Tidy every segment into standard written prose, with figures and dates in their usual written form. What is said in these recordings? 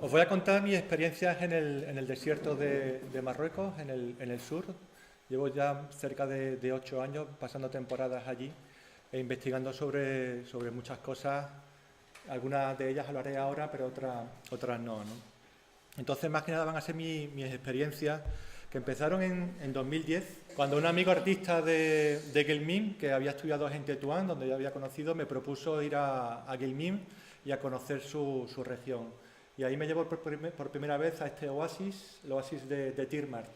Os voy a contar mis experiencias en el desierto de Marruecos, en el sur. Llevo ya cerca de 8 años pasando temporadas allí e investigando sobre muchas cosas. Algunas de ellas hablaré ahora, pero otras no. Entonces, más que nada van a ser mis experiencias que empezaron en 2010, cuando un amigo artista de Guelmim, que había estudiado en Tetuán, donde yo había conocido, me propuso ir a Guelmim y a conocer su región. Y ahí me llevó por primera vez a este oasis, el oasis de Tirmart,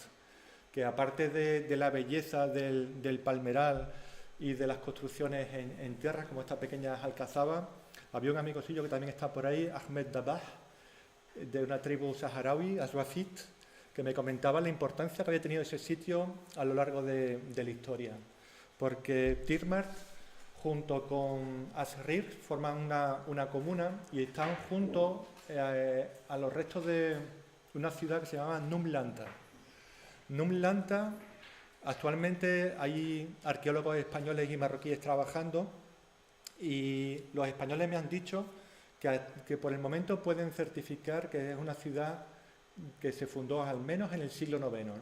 que aparte de la belleza del palmeral y de las construcciones en tierra, como esta pequeña alcazaba, había un amigo suyo que también está por ahí, Ahmed Dabah, de una tribu saharaui, Azwafit, que me comentaba la importancia que había tenido ese sitio a lo largo de la historia. Porque Tirmart, junto con Asrir, forman una comuna y están juntos a los restos de una ciudad que se llama Numlanta. Numlanta, actualmente hay arqueólogos españoles y marroquíes trabajando y los españoles me han dicho que por el momento pueden certificar que es una ciudad que se fundó al menos en el siglo IX, ¿no?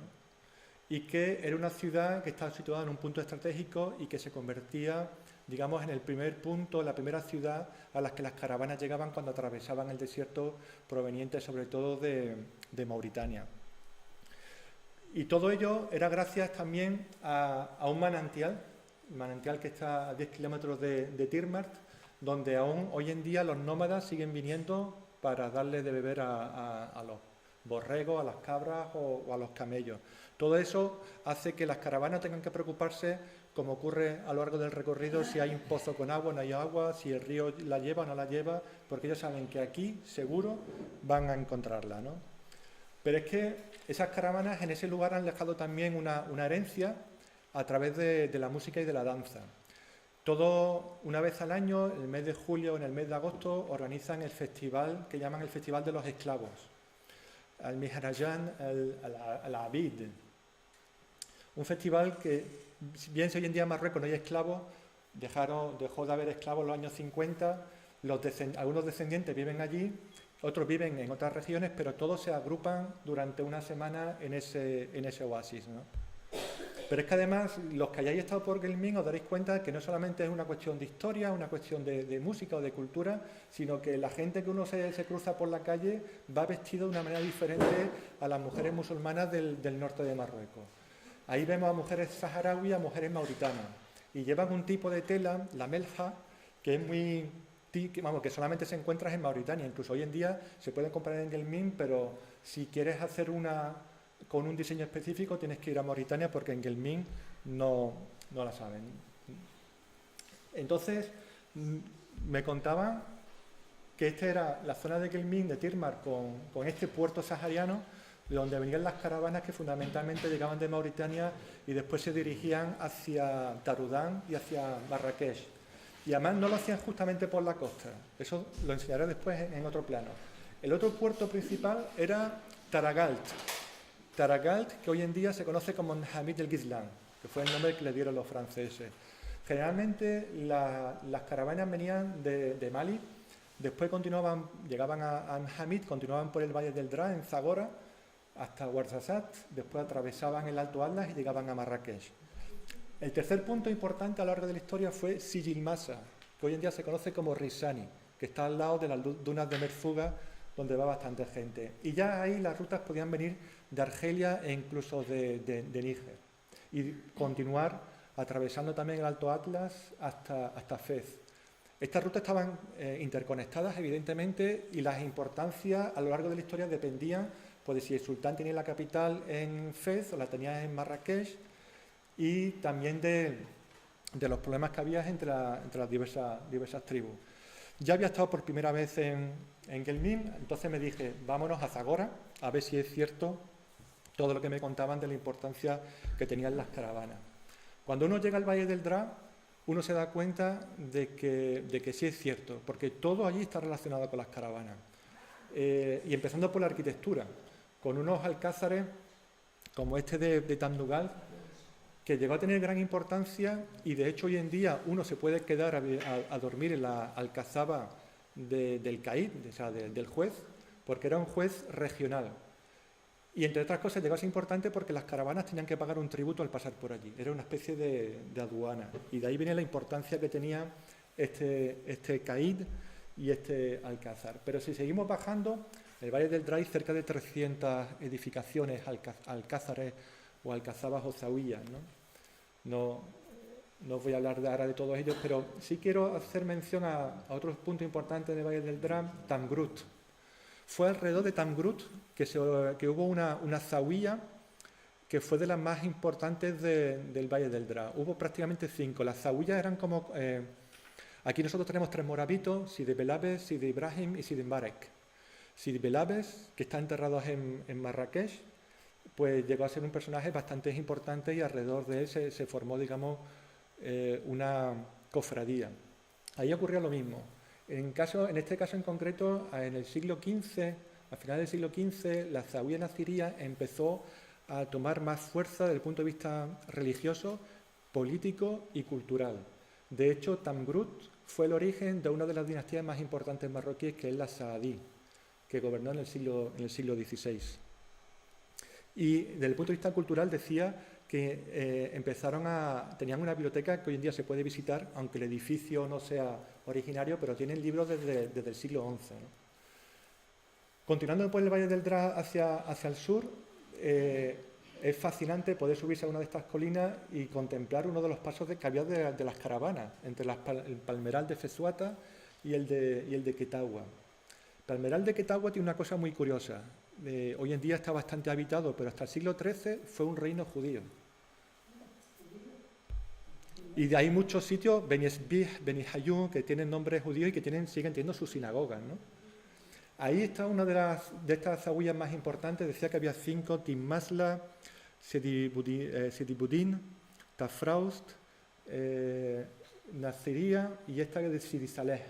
Y que era una ciudad que estaba situada en un punto estratégico y que se convertía, digamos, en el primer punto, la primera ciudad a la que las caravanas llegaban cuando atravesaban el desierto proveniente sobre todo de Mauritania. Y todo ello era gracias también a un manantial que está a 10 kilómetros de Tirmart, donde aún hoy en día los nómadas siguen viniendo para darle de beber a los borregos, a las cabras o a los camellos. Todo eso hace que las caravanas tengan que preocuparse, como ocurre a lo largo del recorrido, si hay un pozo con agua, no hay agua, si el río la lleva o no la lleva, porque ellos saben que aquí seguro van a encontrarla, ¿no? Pero es que esas caravanas en ese lugar han dejado también una herencia a través de la música y de la danza. Una vez al año, en el mes de julio o en el mes de agosto, organizan el festival que llaman el Festival de los Esclavos, al Mihrajan al-Abid. Un festival que, bien si hoy en día en Marruecos no hay esclavos, dejó de haber esclavos en los años 50, algunos descendientes viven allí, otros viven en otras regiones, pero todos se agrupan durante una semana en ese oasis, ¿no? Pero es que además, los que hayáis estado por Guelmim os daréis cuenta que no solamente es una cuestión de historia, una cuestión de música o de cultura, sino que la gente que uno se cruza por la calle va vestido de una manera diferente a las mujeres musulmanas del norte de Marruecos. Ahí vemos a mujeres saharauis, a mujeres mauritanas, y llevan un tipo de tela, la melja, que es que solamente se encuentra en Mauritania. Incluso hoy en día se pueden comprar en Guelmim, pero si quieres hacer una con un diseño específico tienes que ir a Mauritania porque en Guelmim no la saben. Entonces me contaban que esta era la zona de Guelmim, de Tirmart, con este puerto sahariano, de donde venían las caravanas que fundamentalmente llegaban de Mauritania y después se dirigían hacia Tarudán y hacia Marrakech. Y además no lo hacían justamente por la costa, eso lo enseñaré después en otro plano. El otro puerto principal era Taragalt, que hoy en día se conoce como Hamid el Ghizlan, que fue el nombre que le dieron los franceses. Generalmente las caravanas venían de Mali, después llegaban a Hamid, continuaban por el Valle del Dra, en Zagora, hasta Ouarzazate, después atravesaban el Alto Atlas y llegaban a Marrakech. El tercer punto importante a lo largo de la historia fue Sidi el-Massa, que hoy en día se conoce como Rissani, que está al lado de las dunas de Merfuga, donde va bastante gente. Y ya ahí las rutas podían venir de Argelia e incluso de Níger. Y continuar atravesando también el Alto Atlas hasta Fez. Estas rutas estaban interconectadas, evidentemente, y las importancias a lo largo de la historia dependían pues, de si el sultán tenía la capital en Fez o la tenía en Marrakech, y también de los problemas que había entre las diversas tribus. Ya había estado por primera vez en Guelmim, entonces me dije, vámonos a Zagora, a ver si es cierto todo lo que me contaban de la importancia que tenían las caravanas. Cuando uno llega al Valle del Dra, uno se da cuenta de que sí es cierto, porque todo allí está relacionado con las caravanas. Y empezando por la arquitectura, con unos alcázares como este de Tandugal, que llegó a tener gran importancia y de hecho hoy en día uno se puede quedar a dormir en la alcazaba del caid, o sea, del juez, porque era un juez regional. Y entre otras cosas llegó a ser importante porque las caravanas tenían que pagar un tributo al pasar por allí. Era una especie de aduana. Y de ahí viene la importancia que tenía este Caid y este alcázar. Pero si seguimos bajando, en el Valle del Dra hay cerca de 300 edificaciones, alcázares o alcazabas o zahuillas, ¿no? No os voy a hablar ahora de todos ellos, pero sí quiero hacer mención a otros puntos importantes del Valle del Dra. Tamgrut. Fue alrededor de Tamgrut que hubo una zahuilla que fue de las más importantes del Valle del Dra. Hubo prácticamente 5. Las zahuillas eran como... aquí nosotros tenemos 3 morabitos, Sidi Belabes, Sidi Ibrahim y Sidi Mbarek. Sidi Belabes, que está enterrado en Marrakech, pues llegó a ser un personaje bastante importante y alrededor de él se formó, digamos, una cofradía. Ahí ocurrió lo mismo. En este caso en concreto, en el siglo XV, a finales del siglo XV, la zahuía naziría empezó a tomar más fuerza desde el punto de vista religioso, político y cultural. De hecho, Tamgrut fue el origen de una de las dinastías más importantes marroquíes, que es la Saadí, que gobernó en el siglo XVI. Y desde el punto de vista cultural decía que tenían una biblioteca que hoy en día se puede visitar, aunque el edificio no sea originario, pero tienen libros desde el siglo XI, ¿no? Continuando por el Valle del Dra hacia el sur, es fascinante poder subirse a una de estas colinas y contemplar uno de los pasos que había de las caravanas, entre el palmeral de Fesuata y el de Quetagua. El palmeral de Quetagua tiene una cosa muy curiosa. Hoy en día está bastante habitado, pero hasta el siglo XIII fue un reino judío. Y de ahí muchos sitios, Beni Esbih, Beni Hayun, que tienen nombres judíos y que siguen teniendo sus sinagogas, ¿no? Ahí está una de estas zahuillas más importantes. Decía que había 5, Timmasla, Sidi Budin, Tafraust, Naziría y esta de Sidi Saleh,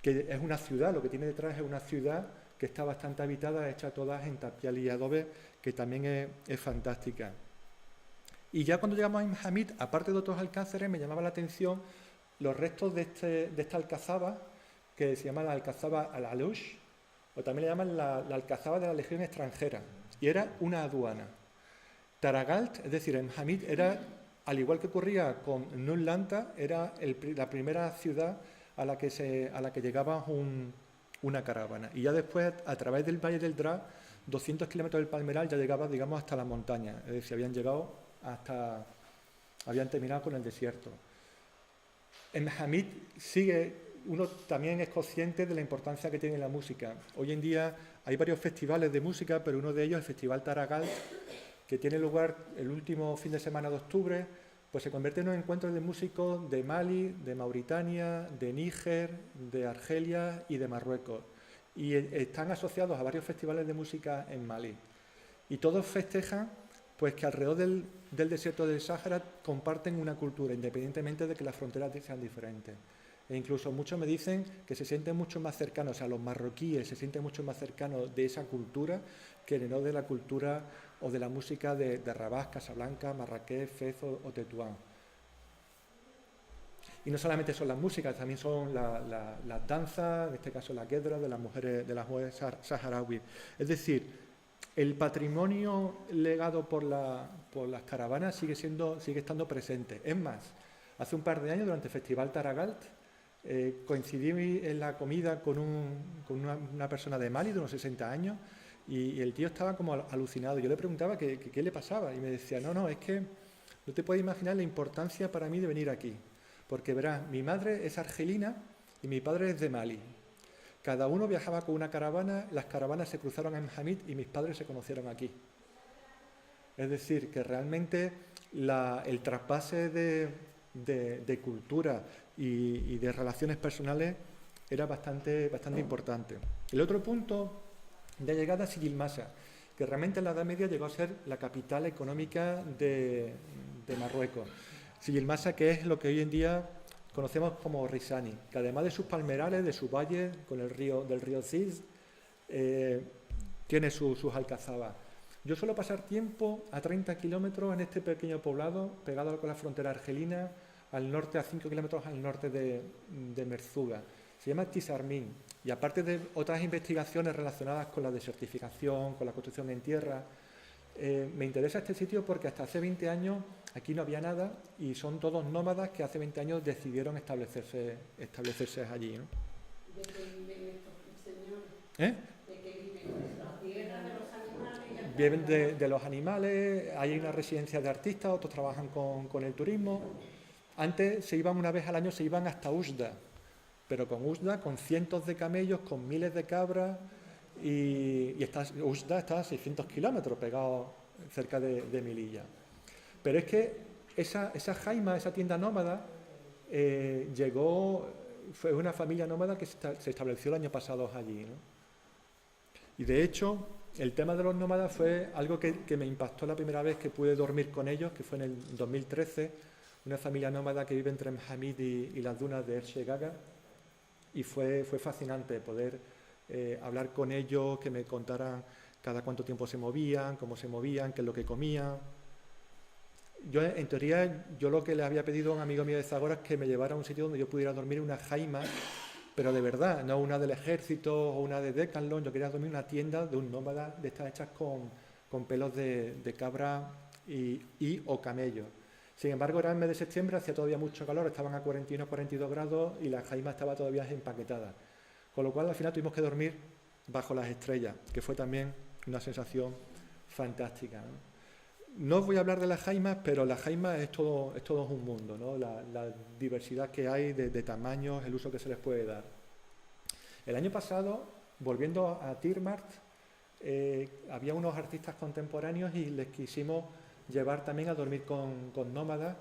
que es una ciudad, lo que tiene detrás es una ciudad que está bastante habitada, hecha todas en tapial y adobe, que también es fantástica. Y ya cuando llegamos a Ibn Hamid, aparte de otros alcázares, me llamaba la atención los restos de esta alcazaba, que se llama la alcazaba al-Alush, o también le llaman la alcazaba de la Legión extranjera, y era una aduana. Taragalt, es decir, Ibn Hamid era, al igual que ocurría con Nullanta, era la primera ciudad a la que llegaba una caravana. Y ya después, a través del Valle del Dra, 200 kilómetros del Palmeral ya llegaba, digamos, hasta la montaña, es decir, habían terminado con el desierto. En Hamid uno también es consciente de la importancia que tiene la música. Hoy en día hay varios festivales de música, pero uno de ellos, el Festival Taragalt, que tiene lugar el último fin de semana de octubre, pues se convierte en un encuentro de músicos de Mali, de Mauritania, de Níger, de Argelia y de Marruecos. Y están asociados a varios festivales de música en Mali. Y todos festejan pues que alrededor del desierto del Sáhara comparten una cultura, independientemente de que las fronteras sean diferentes. E incluso muchos me dicen que se sienten mucho más cercanos, o sea, los marroquíes se sienten mucho más cercanos de esa cultura que no de la cultura o de la música de Rabat, Casablanca, Marrakech, Fez o Tetuán. Y no solamente son las músicas, también son las danzas, en este caso la guedra de las mujeres saharauis. Es decir, el patrimonio legado por las caravanas sigue estando presente. Es más, hace un par de años, durante el Festival Taragalt, coincidí en la comida con una persona de Mali de unos 60 años y el tío estaba como alucinado. Yo le preguntaba qué le pasaba y me decía, no, es que no te puedes imaginar la importancia para mí de venir aquí. Porque verás, mi madre es argelina y mi padre es de Mali. Cada uno viajaba con una caravana, las caravanas se cruzaron en Hamid y mis padres se conocieron aquí. Es decir, que realmente el traspase de cultura y de relaciones personales era bastante importante. El otro punto de llegada es Sijilmasa, que realmente en la Edad Media llegó a ser la capital económica de Marruecos. Sijilmasa, que es lo que hoy en día conocemos como Risani, que además de sus palmerales, de su valle del río Cis, tiene sus alcazabas. Yo suelo pasar tiempo a 30 kilómetros en este pequeño poblado, pegado con la frontera argelina, al norte, a 5 kilómetros al norte de Merzuga. se llama Tisarmin. Y aparte de otras investigaciones relacionadas con la desertificación, con la construcción en tierra, me interesa este sitio porque hasta hace 20 años aquí no había nada y son todos nómadas que hace 20 años decidieron establecerse allí, ¿no? ¿De qué viven estos señores? ¿Eh? ¿De qué viven? ¿De la tierra, de los animales? Viven de los animales, hay una residencia de artistas, otros trabajan con el turismo. Antes se iban una vez al año, se iban hasta Usda, pero con cientos de camellos, con miles de cabras, y Usda está a 600 kilómetros, pegado cerca de Melilla. Pero es que esa jaima, esa tienda nómada, fue una familia nómada que se estableció el año pasado allí, ¿no? Y de hecho, el tema de los nómadas fue algo que me impactó la primera vez que pude dormir con ellos, que fue en el 2013, una familia nómada que vive entre Mhamid y las dunas de Erchegaga, y fue fascinante poder hablar con ellos, que me contaran cada cuánto tiempo se movían, cómo se movían, qué es lo que comían. Yo, en teoría, lo que le había pedido a un amigo mío de Zagora es que me llevara a un sitio donde yo pudiera dormir en una jaima, pero de verdad, no una del ejército o una de Decathlon. Yo quería dormir en una tienda de un nómada de estas hechas con pelos de cabra o camello. Sin embargo, era el mes de septiembre, hacía todavía mucho calor, estaban a 41 o 42 grados y la jaima estaba todavía empaquetada. Con lo cual, al final tuvimos que dormir bajo las estrellas, que fue también una sensación fantástica, ¿no? No os voy a hablar de las jaimas, pero la jaima es todo un mundo, ¿no? La diversidad que hay de tamaños, el uso que se les puede dar. El año pasado, volviendo a Tirmart, había unos artistas contemporáneos y les quisimos llevar también a dormir con nómadas.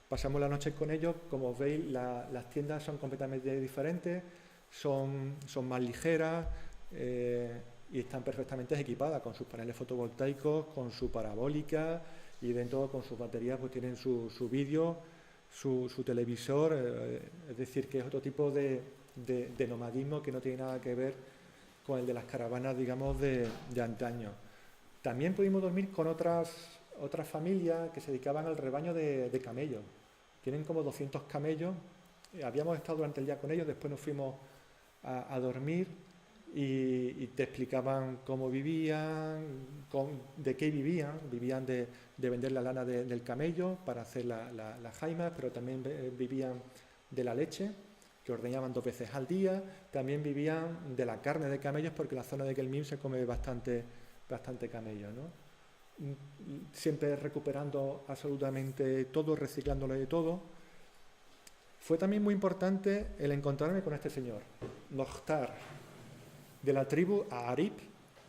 Pasamos la noche con ellos. Como os veis, las tiendas son completamente diferentes, son más ligeras, y están perfectamente equipadas con sus paneles fotovoltaicos, con su parabólica, y dentro con sus baterías pues tienen su vídeo, su televisor, es decir, que es otro tipo de nomadismo que no tiene nada que ver con el de las caravanas, digamos, de antaño. También pudimos dormir con otras familias que se dedicaban al rebaño de camellos. Tienen como 200 camellos. Habíamos estado durante el día con ellos, después nos fuimos a dormir y te explicaban cómo vivían, de qué vivían. Vivían de vender la lana del camello para hacer las jaimas, pero también vivían de la leche, que ordeñaban 2 veces al día. También vivían de la carne de camellos, porque en la zona de Kelmim se come bastante camello, ¿no? Siempre recuperando absolutamente todo, reciclándolo de todo. Fue también muy importante el encontrarme con este señor, Mokhtar, de la tribu Arib,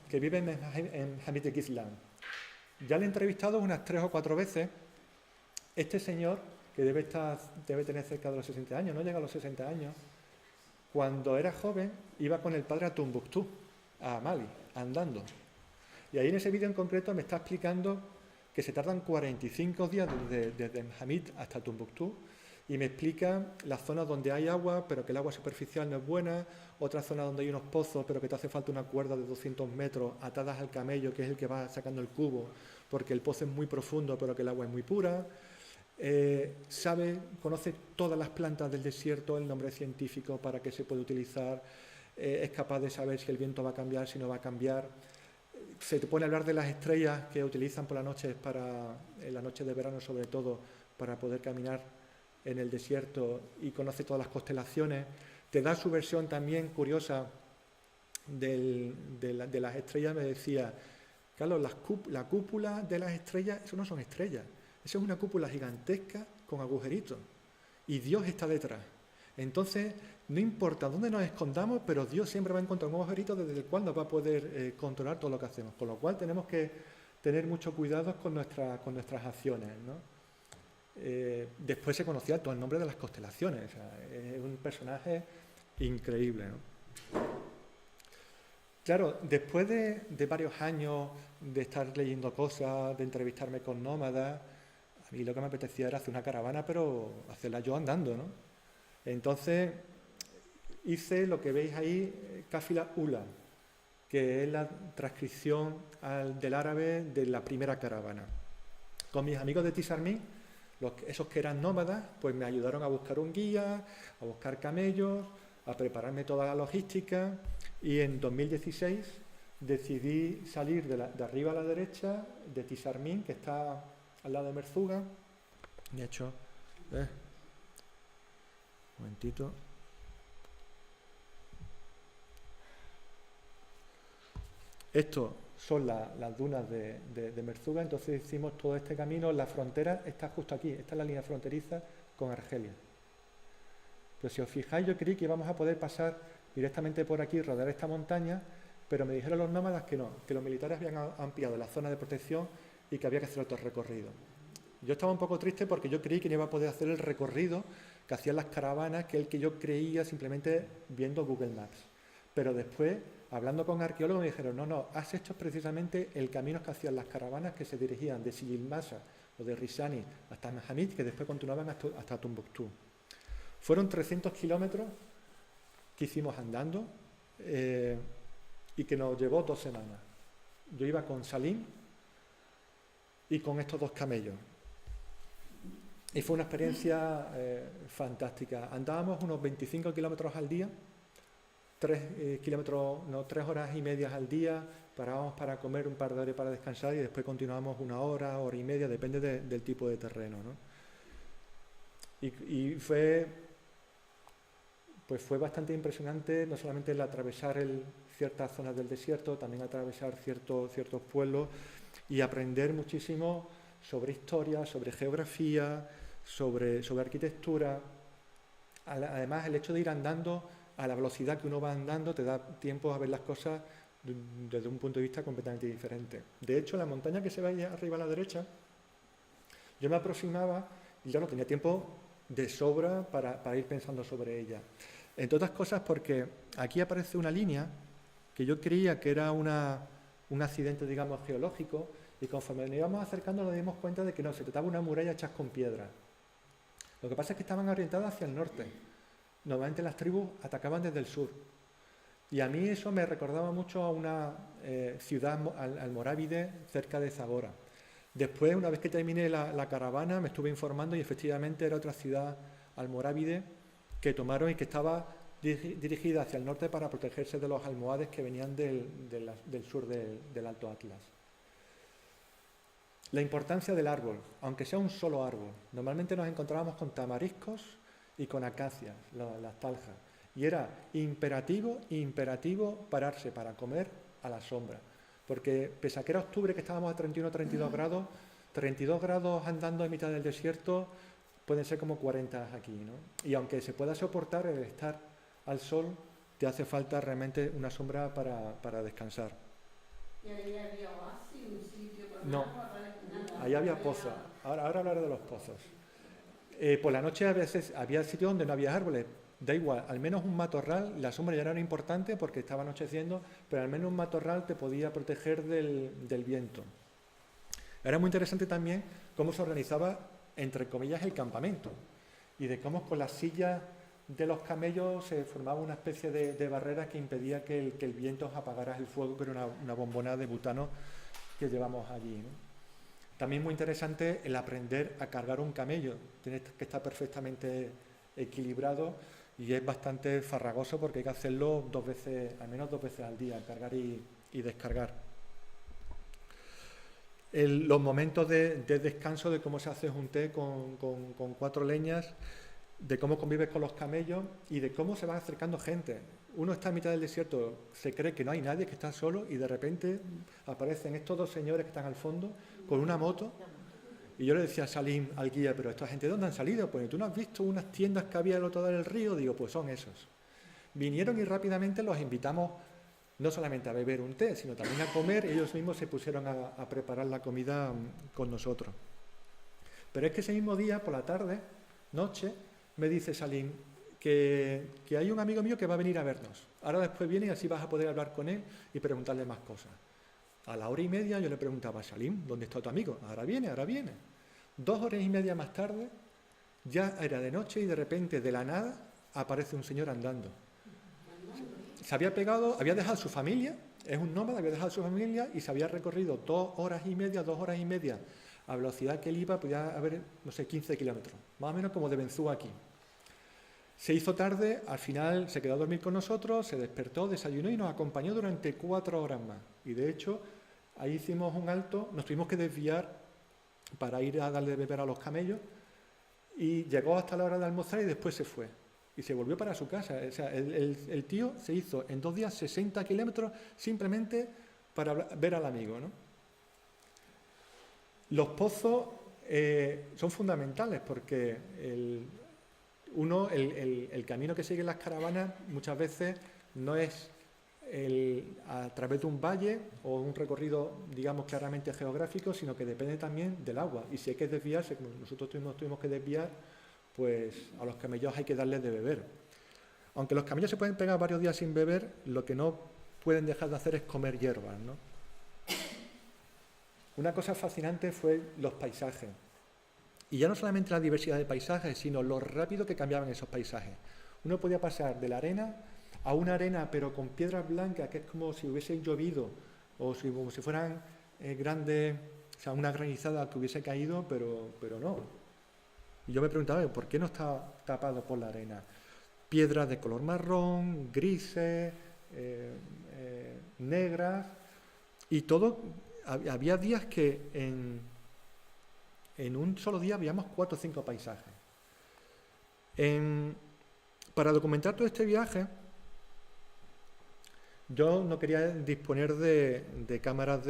que vive en Hamid de Gizlan. Ya le he entrevistado unas 3 o 4 veces. Este señor, que debe tener cerca de los 60 años, no llega a los 60 años, cuando era joven iba con el padre a Tombuctú, a Mali, andando. Y ahí en ese vídeo en concreto me está explicando que se tardan 45 días desde Hamid hasta Tombuctú, y me explica las zonas donde hay agua, pero que el agua superficial no es buena, otras zonas donde hay unos pozos, pero que te hace falta una cuerda de 200 metros atadas al camello, que es el que va sacando el cubo, porque el pozo es muy profundo, pero que el agua es muy pura. Conoce todas las plantas del desierto, el nombre científico para qué se puede utilizar, es capaz de saber si el viento va a cambiar, si no va a cambiar. Se te pone a hablar de las estrellas que utilizan por las noches, en las noches de verano sobre todo, para poder caminar en el desierto, y conoce todas las constelaciones. Te da su versión también curiosa de las estrellas. Me decía: Carlos, la cúpula de las estrellas, eso no son estrellas, eso es una cúpula gigantesca con agujeritos, y Dios está detrás. Entonces, no importa dónde nos escondamos, pero Dios siempre va a encontrar un agujerito desde el cual nos va a poder controlar todo lo que hacemos. Con lo cual tenemos que tener mucho cuidado con nuestras acciones, ¿no? Después se conocía todo el nombre de las constelaciones. O sea, es un personaje increíble, ¿no? Claro, después de varios años de estar leyendo cosas, de entrevistarme con nómadas, a mí lo que me apetecía era hacer una caravana, pero hacerla yo andando, ¿no? Entonces hice lo que veis ahí, Kafila Ula, que es la transcripción del árabe de la primera caravana. Con mis amigos de Tisarmin, esos que eran nómadas, pues me ayudaron a buscar un guía, a buscar camellos, a prepararme toda la logística y en 2016 decidí salir de arriba a la derecha de Tisarmín, que está al lado de Merzuga. De hecho, un momentito. Esto son las dunas de Merzuga, entonces hicimos todo este camino. La frontera está justo aquí, esta es la línea fronteriza con Argelia. Pero si os fijáis, yo creí que íbamos a poder pasar directamente por aquí, rodear esta montaña, pero me dijeron los nómadas que no, que los militares habían ampliado la zona de protección y que había que hacer otro recorrido. Yo estaba un poco triste porque yo creí que no iba a poder hacer el recorrido que hacían las caravanas, que es el que yo creía simplemente viendo Google Maps. Pero después, hablando con arqueólogos, me dijeron, no, has hecho precisamente el camino que hacían las caravanas que se dirigían de Sijilmasa o de Risani hasta Mahamid, que después continuaban hasta Tombuctú. Fueron 300 kilómetros que hicimos andando y que nos llevó 2 semanas. Yo iba con Salim y con estos 2 camellos. Y fue una experiencia fantástica. Andábamos unos 25 kilómetros al día, 3 horas y media al día, parábamos para comer un par de horas para descansar y después continuábamos 1 hora, hora y media, depende del tipo de terreno, ¿no? Y fue bastante impresionante, no solamente el atravesar ciertas zonas del desierto, también atravesar ciertos pueblos y aprender muchísimo sobre historia, sobre geografía, sobre arquitectura. Además, el hecho de ir andando a la velocidad que uno va andando te da tiempo a ver las cosas desde un punto de vista completamente diferente. De hecho, la montaña que se ve ahí arriba a la derecha, yo me aproximaba y ya no tenía tiempo de sobra para ir pensando sobre ella. Entre otras cosas porque aquí aparece una línea que yo creía que era un accidente, digamos, geológico, y conforme nos íbamos acercando nos dimos cuenta de que no, se trataba de una muralla hecha con piedra. Lo que pasa es que estaban orientadas hacia el norte. Normalmente las tribus atacaban desde el sur. Y a mí eso me recordaba mucho a una ciudad almorávide cerca de Zagora. Después, una vez que terminé la caravana, me estuve informando y efectivamente era otra ciudad almorávide que tomaron y que estaba dirigida hacia el norte para protegerse de los almohades que venían del sur del Alto Atlas. La importancia del árbol, aunque sea un solo árbol. Normalmente nos encontrábamos con tamariscos y con acacias, las taljas. Y era imperativo pararse para comer a la sombra. Porque pese a que era octubre, que estábamos a 31 o 32 grados, 32 grados andando en mitad del desierto pueden ser como 40 aquí, ¿no? Y aunque se pueda soportar el estar al sol, te hace falta realmente una sombra para descansar. ¿Y ahí había oasis, un sitio con No, agua? Nada. ahí había pozos. Ahora hablaré de los pozos. Por la noche a veces había sitios donde no había árboles. Da igual, al menos un matorral, la sombra ya no era importante porque estaba anocheciendo, pero al menos un matorral te podía proteger del viento. Era muy interesante también cómo se organizaba, entre comillas, el campamento y de cómo con las sillas de los camellos se formaba una especie de barrera que impedía que el viento apagara el fuego, que era una bombona de butano que llevamos allí, ¿no? También muy interesante el aprender a cargar un camello. Tiene que estar perfectamente equilibrado y es bastante farragoso porque hay que hacerlo al menos dos veces al día, cargar y descargar. Los momentos de descanso, de cómo se hace un té con 4 leñas, de cómo convives con los camellos y de cómo se va acercando gente. Uno está en mitad del desierto, se cree que no hay nadie, que está solo, y de repente aparecen estos 2 señores que están al fondo con una moto. Y yo le decía a Salim, al guía, pero ¿esta gente de dónde han salido? Pues ¿tú no has visto unas tiendas que había al otro lado del río? Digo, pues son esos. Vinieron y rápidamente los invitamos no solamente a beber un té, sino también a comer. Ellos mismos se pusieron a preparar la comida con nosotros. Pero es que ese mismo día, por la tarde, noche, me dice Salim que hay un amigo mío que va a venir a vernos. Ahora después viene y así vas a poder hablar con él y preguntarle más cosas. A la 1:30 yo le preguntaba a Salim, ¿dónde está tu amigo? Ahora viene. 2 horas y media más tarde, ya era de noche y de repente, de la nada, aparece un señor andando. Se había dejado su familia, es un nómada, había dejado su familia y se había recorrido 2 horas y media, a velocidad que él iba, podía haber, 15 kilómetros, más o menos como de Benzú aquí. Se hizo tarde, al final se quedó a dormir con nosotros, se despertó, desayunó y nos acompañó durante 4 horas más. Y de hecho, ahí hicimos un alto, nos tuvimos que desviar para ir a darle de beber a los camellos y llegó hasta la hora de almorzar y después se fue. Y se volvió para su casa. O sea, el tío se hizo en 2 días 60 kilómetros simplemente para ver al amigo, ¿no? Los pozos son fundamentales porque el camino que siguen las caravanas muchas veces no es a través de un valle o un recorrido, digamos, claramente geográfico, sino que depende también del agua. Y si hay que desviarse, como nosotros tuvimos que desviar, pues a los camellos hay que darles de beber. Aunque los camellos se pueden pegar varios días sin beber, lo que no pueden dejar de hacer es comer hierbas, ¿no? Una cosa fascinante fue los paisajes. Y ya no solamente la diversidad de paisajes, sino lo rápido que cambiaban esos paisajes. Uno podía pasar de la arena a una arena, pero con piedras blancas, que es como si hubiese llovido, o como si fueran grandes, o sea, una granizada que hubiese caído, pero no. Y yo me preguntaba, ¿por qué no está tapado por la arena? Piedras de color marrón, grises, negras, y todo. Había días que en un solo día veíamos 4 o 5 paisajes. Para documentar todo este viaje, yo no quería disponer de cámaras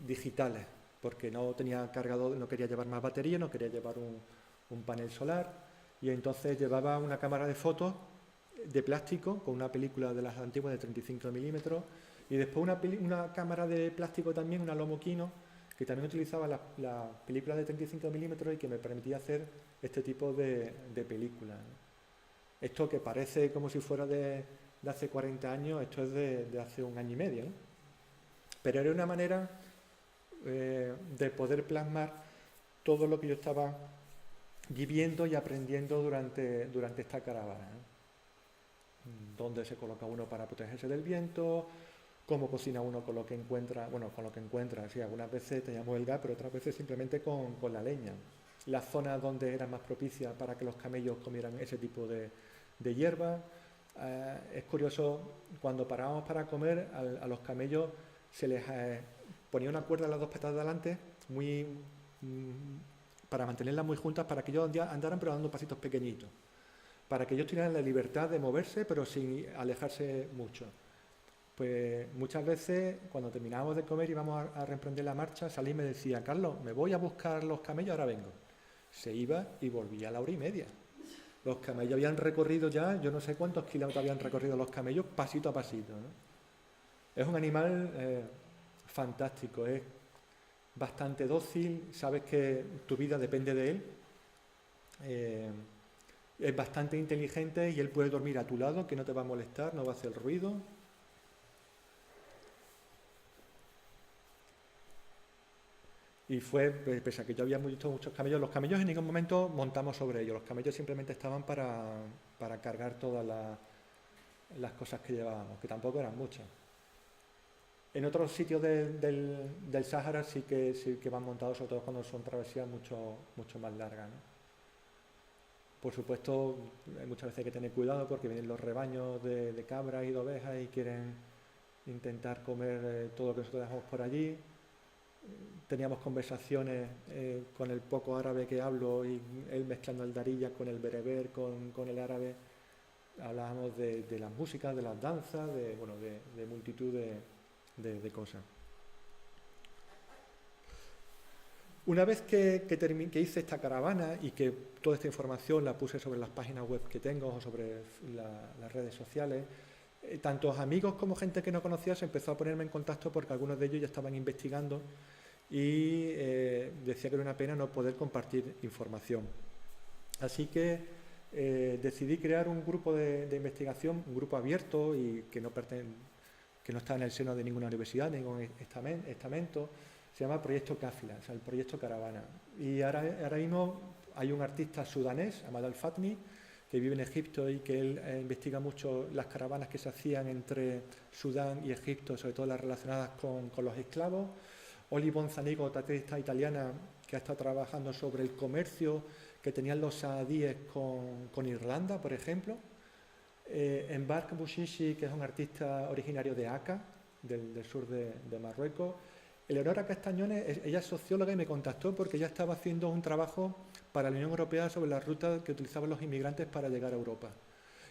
digitales, porque no tenía cargador, no quería llevar más batería, no quería llevar un panel solar, y entonces llevaba una cámara de fotos de plástico con una película de las antiguas de 35 milímetros, y después una cámara de plástico también, una Lomo Kino, que también utilizaba la película de 35 milímetros y que me permitía hacer este tipo de películas, ¿no? Esto que parece como si fuera de hace 40 años, esto es de hace 1 año y medio, ¿no? Pero era una manera de poder plasmar todo lo que yo estaba viviendo y aprendiendo durante esta caravana, ¿no? Dónde se coloca uno para protegerse del viento, cómo cocina uno con lo que encuentra, sí, algunas veces teníamos el gas, pero otras veces simplemente con la leña. Las zonas donde eran más propicias para que los camellos comieran ese tipo de hierba. Es curioso, cuando parábamos para comer, a los camellos se les ponía una cuerda en las 2 patas de adelante, para mantenerlas muy juntas, para que ellos andaran pero dando pasitos pequeñitos, para que ellos tuvieran la libertad de moverse, pero sin alejarse mucho. Pues muchas veces, cuando terminábamos de comer y íbamos a reemprender la marcha, salí y me decía, Carlos, me voy a buscar los camellos, ahora vengo. Se iba y volvía a la 1:30. Los camellos habían recorrido ya, yo no sé cuántos kilómetros habían recorrido los camellos, pasito a pasito, ¿no? Es un animal fantástico, es bastante dócil, sabes que tu vida depende de él, es bastante inteligente y él puede dormir a tu lado, que no te va a molestar, no va a hacer ruido. Y fue, pese a que yo había visto muchos camellos, los camellos en ningún momento montamos sobre ellos, los camellos simplemente estaban para cargar todas las cosas que llevábamos, que tampoco eran muchas. En otros sitios del Sáhara sí que van montados, sobre todo cuando son travesías mucho más largas, ¿no? Por supuesto, muchas veces hay que tener cuidado porque vienen los rebaños de cabras y de ovejas y quieren intentar comer todo lo que nosotros dejamos por allí. Teníamos conversaciones con el poco árabe que hablo y él mezclando el darilla con el bereber, con el árabe. Hablábamos de las músicas, de las danzas, de multitud de cosas. Una vez que hice esta caravana y que toda esta información la puse sobre las páginas web que tengo o sobre las redes sociales, tantos amigos como gente que no conocía se empezó a ponerme en contacto porque algunos de ellos ya estaban investigando y decía que era una pena no poder compartir información. Así que decidí crear un grupo de investigación, un grupo abierto y que no está en el seno de ninguna universidad, ningún estamento. Se llama Proyecto Cáfila, o sea, el Proyecto Caravana. Y ahora mismo hay un artista sudanés, Ahmad Al-Fatni, que vive en Egipto y que él investiga mucho las caravanas que se hacían entre Sudán y Egipto, sobre todo las relacionadas con los esclavos. Oli Bonzanigo, otra artista italiana que ha estado trabajando sobre el comercio que tenían los saadíes con Irlanda, por ejemplo. Embark Bouchichi, que es un artista originario de Aka, del sur de Marruecos. Eleonora Castañones, ella es socióloga y me contactó porque ella estaba haciendo un trabajo para la Unión Europea sobre la ruta que utilizaban los inmigrantes para llegar a Europa.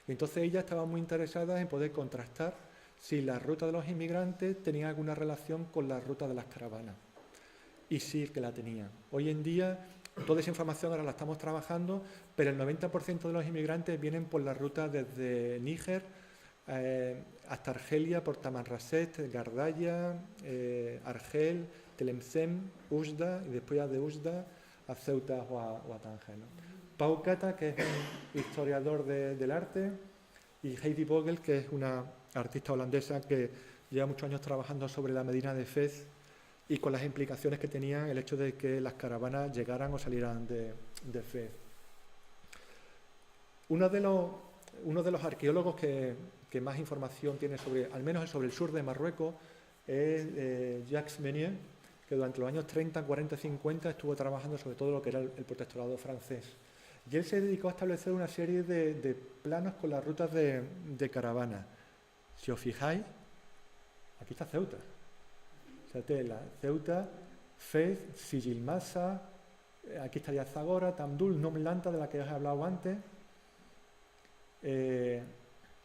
Y entonces ella estaba muy interesada en poder contrastar si la ruta de los inmigrantes tenía alguna relación con la ruta de las caravanas. Y sí que la tenía. Hoy en día, toda esa información ahora la estamos trabajando, pero el 90% de los inmigrantes vienen por la ruta desde Níger hasta Argelia, por Tamanrasset, Gardaya, Argel, Tlemcen, Oujda, y después ya de Oujda a Ceuta o a Tánger, ¿no? Pau Kata, que es un historiador del arte, y Heidi Vogel, que es una artista holandesa que lleva muchos años trabajando sobre la Medina de Fez y con las implicaciones que tenía el hecho de que las caravanas llegaran o salieran de Fez. Uno de los arqueólogos que más información tiene sobre, al menos sobre el sur de Marruecos, es Jacques Meunier, que durante los años 30, 40, 50 estuvo trabajando sobre todo lo que era el protectorado francés. Y él se dedicó a establecer una serie de planos con las rutas de caravana. Si os fijáis, aquí está Ceuta. Ceuta, Fez, Sijilmasa, aquí estaría Zagora, Tamdul, Nomlanta, de la que os he hablado antes.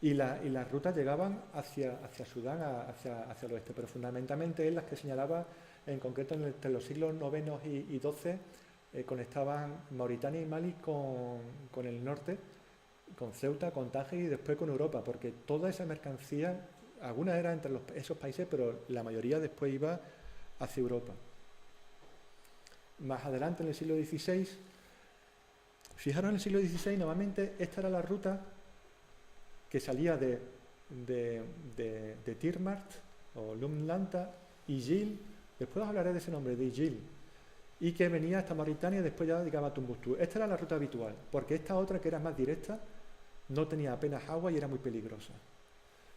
Y las rutas llegaban hacia Sudán, hacia el oeste, pero fundamentalmente él las que señalaba, en concreto entre los siglos IX y XII, conectaban Mauritania y Mali con el norte, con Ceuta, con Tánger y después con Europa, porque toda esa mercancía, algunas eran entre esos países, pero la mayoría después iba hacia Europa. Más adelante, en el siglo XVI, fijaros, en el siglo XVI, normalmente esta era la ruta que salía de Tirmart o Lumlanta, Ijil, después os hablaré de ese nombre, de Ijil, y que venía hasta Mauritania y después ya llegaba a Tombuctú. Esta era la ruta habitual, porque esta otra, que era más directa, no tenía apenas agua y era muy peligrosa.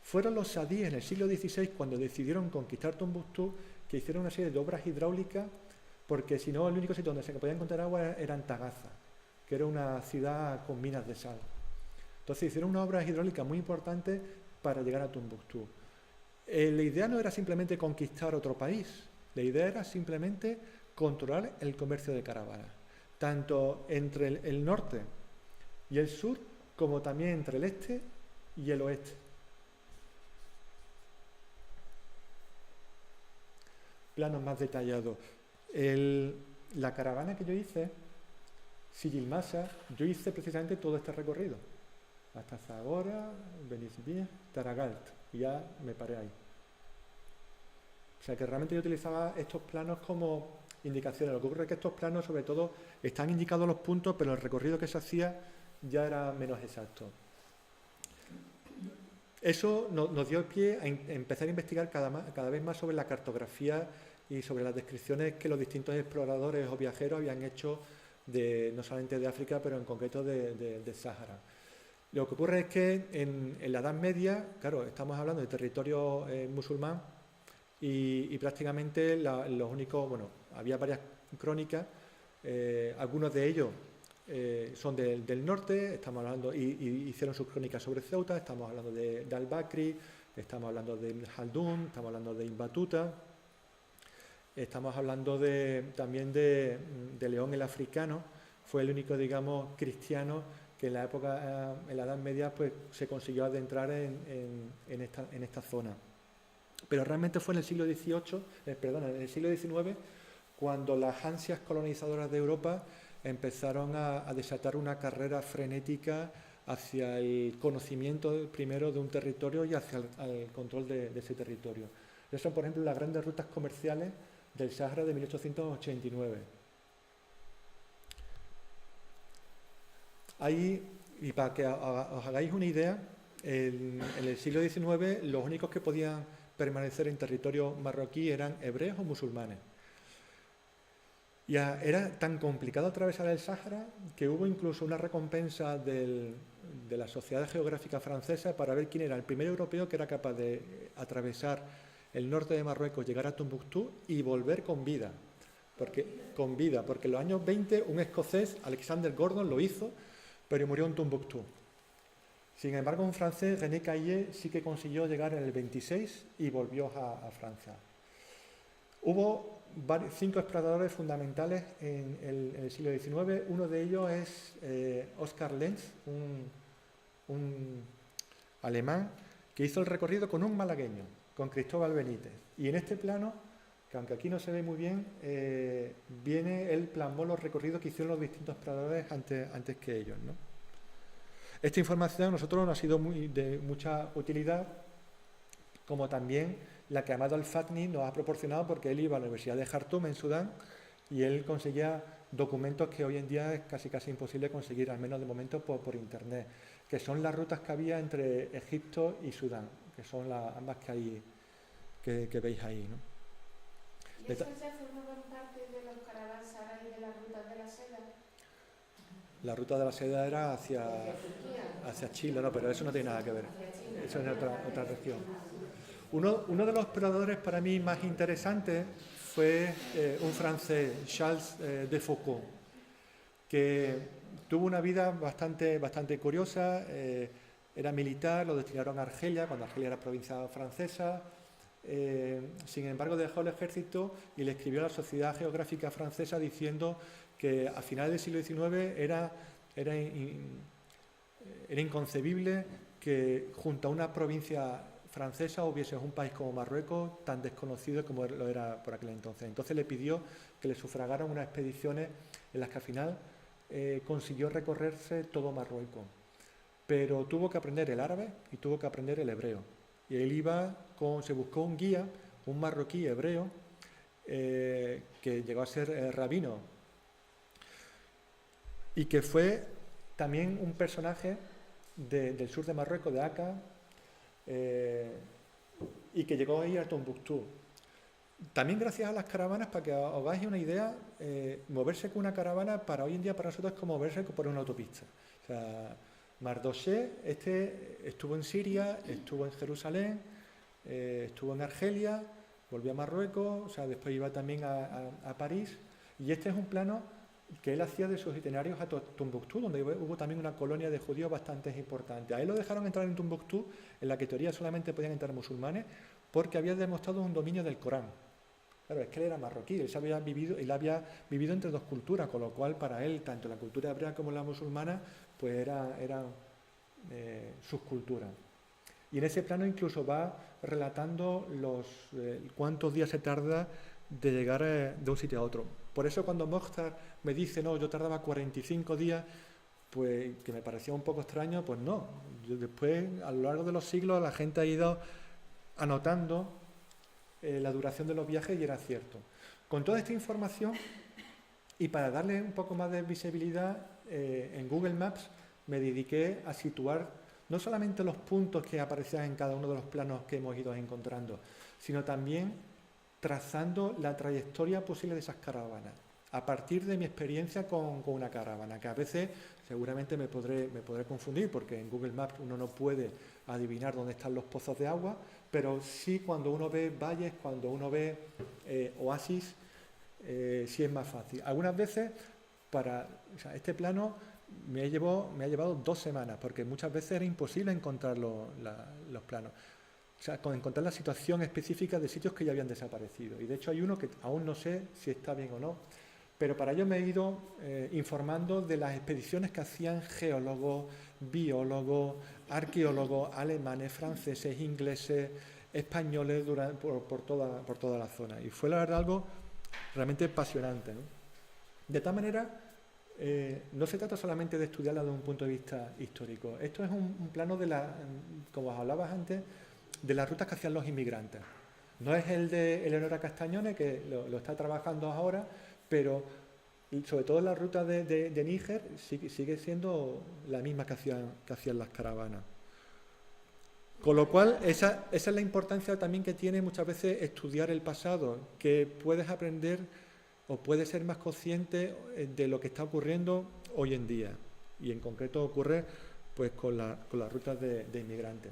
Fueron los sadíes en el siglo XVI cuando decidieron conquistar Tombuctú, que hicieron una serie de obras hidráulicas, porque si no, el único sitio donde se podía encontrar agua era en Tagaza, que era una ciudad con minas de sal. Entonces hicieron una obra hidráulica muy importante para llegar a Tombuctú. La idea no era simplemente conquistar otro país, la idea era simplemente controlar el comercio de caravanas, tanto entre el norte y el sur, como también entre el este y el oeste. Planos más detallados. La caravana que yo hice, Sijilmasa, yo hice precisamente todo este recorrido, hasta Zagora, Benizbi, Taragalt, y ya me paré ahí. O sea que realmente yo utilizaba estos planos como indicaciones. Lo que ocurre es que estos planos, sobre todo, están indicados los puntos, pero el recorrido que se hacía ya era menos exacto. Eso nos dio pie a empezar a investigar cada vez más sobre la cartografía y sobre las descripciones que los distintos exploradores o viajeros habían hecho no solamente de África, pero en concreto de Sáhara. Lo que ocurre es que en la Edad Media, claro, estamos hablando de territorio musulmán y prácticamente los únicos, bueno, había varias crónicas, algunos de ellos son del norte, estamos hablando, y hicieron sus crónicas sobre Ceuta, estamos hablando de Al-Bakri, estamos hablando de Ibn Khaldun, estamos hablando de Ibn Battuta, estamos hablando también de León el Africano, fue el único, digamos, cristiano que en la época, en la Edad Media, pues se consiguió adentrar en esta zona. Pero realmente fue en el siglo XVIII, en el siglo XIX, cuando las ansias colonizadoras de Europa empezaron a desatar una carrera frenética hacia el conocimiento primero de un territorio y hacia el control de ese territorio. Esas son, por ejemplo, las grandes rutas comerciales del Sáhara de 1889. Ahí, y para que os hagáis una idea, en el siglo XIX los únicos que podían permanecer en territorio marroquí eran hebreos o musulmanes. Ya era tan complicado atravesar el Sáhara que hubo incluso una recompensa de la Sociedad Geográfica Francesa para ver quién era el primer europeo que era capaz de atravesar el norte de Marruecos, llegar a Tombuctú y volver con vida. con vida, porque en los años 20 un escocés, Alexander Gordon, lo hizo, pero murió en Tombuctú. Sin embargo, un francés, René Caillet, sí que consiguió llegar en el 26 y volvió a Francia. Hubo 5 exploradores fundamentales en el siglo XIX. Uno de ellos es Oskar Lenz, un alemán, que hizo el recorrido con un malagueño, con Cristóbal Benítez. Y en este plano, que aunque aquí no se ve muy bien, él plasmó los recorridos que hicieron los distintos exploradores antes que ellos, ¿no? Esta información a nosotros nos ha sido de mucha utilidad, como también la que Ahmad Al-Fatni nos ha proporcionado, porque él iba a la Universidad de Jartum en Sudán y él conseguía documentos que hoy en día es casi imposible conseguir, al menos de momento por internet, que son las rutas que había entre Egipto y Sudán, que son ambas que veis ahí, ¿no? ¿Y esas ya formaban parte de los caravánsaras y de las rutas de la seda? La ruta de la seda era hacia Chile, no, pero eso no tiene nada que ver. Eso es otra región. Uno de los exploradores para mí más interesantes fue un francés, Charles de Foucault, que tuvo una vida bastante curiosa. Era militar, lo destinaron a Argelia, cuando Argelia era provincia francesa. Sin embargo, dejó el ejército y le escribió a la Sociedad Geográfica Francesa diciendo que a finales del siglo XIX era inconcebible que junto a una provincia francesa hubiese un país como Marruecos tan desconocido como lo era por aquel entonces. Entonces le pidió que le sufragaran unas expediciones en las que al final consiguió recorrerse todo Marruecos. Pero tuvo que aprender el árabe y tuvo que aprender el hebreo. Y él se buscó un guía, un marroquí hebreo, que llegó a ser rabino, y que fue también un personaje del sur de Marruecos, de Aka, y que llegó ahí a Tombuctú. También gracias a las caravanas, para que os hagáis una idea, moverse con una caravana para hoy en día para nosotros es como moverse por una autopista. O sea, Mardoché estuvo en Siria, estuvo en Jerusalén, estuvo en Argelia, volvió a Marruecos, o sea, después iba también a París, y este es un plano que él hacía de sus itinerarios a Tombuctú, donde hubo también una colonia de judíos bastante importante. A él lo dejaron entrar en Tombuctú, en la que teoría solamente podían entrar musulmanes, porque había demostrado un dominio del Corán. Claro, es que él era marroquí, él había vivido entre dos culturas, con lo cual para él, tanto la cultura hebrea como la musulmana, pues eran sus culturas. Y en ese plano incluso va relatando cuántos días se tarda de llegar de un sitio a otro. Por eso cuando Mokhtar me dice, no, yo tardaba 45 días, pues que me parecía un poco extraño, pues no. Después, a lo largo de los siglos, la gente ha ido anotando la duración de los viajes y era cierto. Con toda esta información, y para darle un poco más de visibilidad, en Google Maps me dediqué a situar no solamente los puntos que aparecían en cada uno de los planos que hemos ido encontrando, sino también trazando la trayectoria posible de esas caravanas, a partir de mi experiencia con una caravana, que a veces seguramente me podré confundir, porque en Google Maps uno no puede adivinar dónde están los pozos de agua, pero sí cuando uno ve valles, cuando uno ve oasis, sí es más fácil. Algunas veces, este plano me ha llevado 2 semanas, porque muchas veces era imposible encontrar los planos. O sea, encontrar la situación específica de sitios que ya habían desaparecido. Y de hecho hay uno que aún no sé si está bien o no, pero para ello me he ido informando de las expediciones que hacían geólogos, biólogos, arqueólogos, alemanes, franceses, ingleses, españoles por toda la zona. Y fue la verdad algo realmente apasionante, ¿no? De tal manera, no se trata solamente de estudiarla desde un punto de vista histórico. Esto es un plano como os hablabas antes, de las rutas que hacían los inmigrantes. No es el de Eleonora Castañone, que lo está trabajando ahora, pero sobre todo la ruta de Níger sigue siendo la misma que hacían las caravanas. Con lo cual, esa es la importancia también que tiene muchas veces estudiar el pasado, que puedes aprender o puedes ser más consciente de lo que está ocurriendo hoy en día. Y en concreto ocurre pues con las rutas de inmigrantes.